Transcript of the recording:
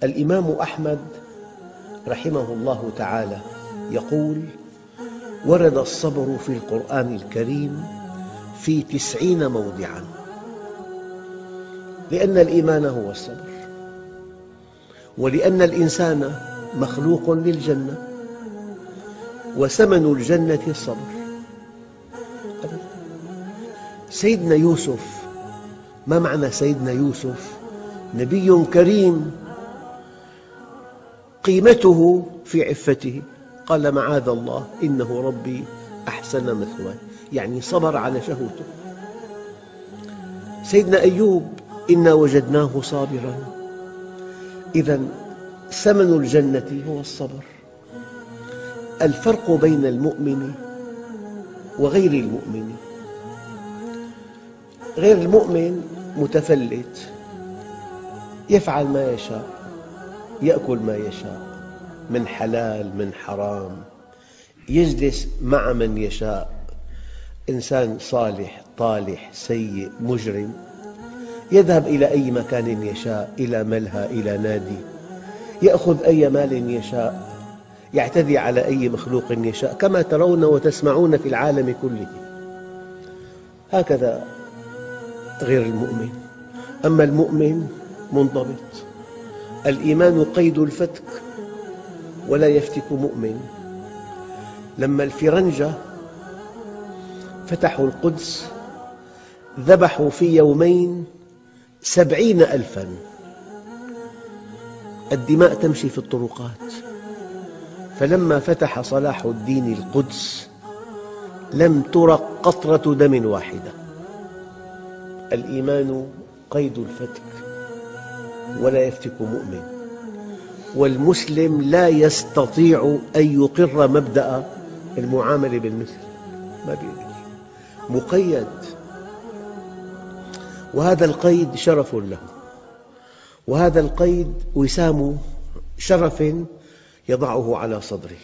الإمام أحمد رحمه الله تعالى يقول: ورد الصبر في القرآن الكريم في 90 موضعاً، لأن الإيمان هو الصبر، ولأن الإنسان مخلوق للجنة، وثمن الجنة الصبر. سيدنا يوسف، ما معنى سيدنا يوسف؟ نبي كريم قيمته في عفته، قال: معاذ الله إنه ربي أحسن مثواي، يعني صبر على شهوته. سيدنا أيوب: إنا وجدناه صابراً. إذن ثمن الجنة هو الصبر. الفرق بين المؤمن وغير المؤمن: غير المؤمن متفلت، يفعل ما يشاء، يأكل ما يشاء من حلال من حرام، يجلس مع من يشاء، إنسان صالح طالح سيء مجرم، يذهب إلى أي مكان يشاء، إلى ملهى إلى نادي، يأخذ أي مال يشاء، يعتدي على أي مخلوق يشاء، كما ترون وتسمعون في العالم كله. هكذا غير المؤمن. أما المؤمن منضبط. الإيمان قيد الفتك، ولا يفتك مؤمن. لما الفرنجة فتحوا القدس ذبحوا في يومين 70,000. الدماء تمشي في الطرقات. فلما فتح صلاح الدين القدس لم ترق قطرة دم واحدة. الإيمان قيد الفتك، ولا يفتك مؤمن. والمسلم لا يستطيع أن يقر مبدأ المعاملة بالمثل، ما بيقدر، مقيد. وهذا القيد شرف له، وهذا القيد وسام شرف يضعه على صدره.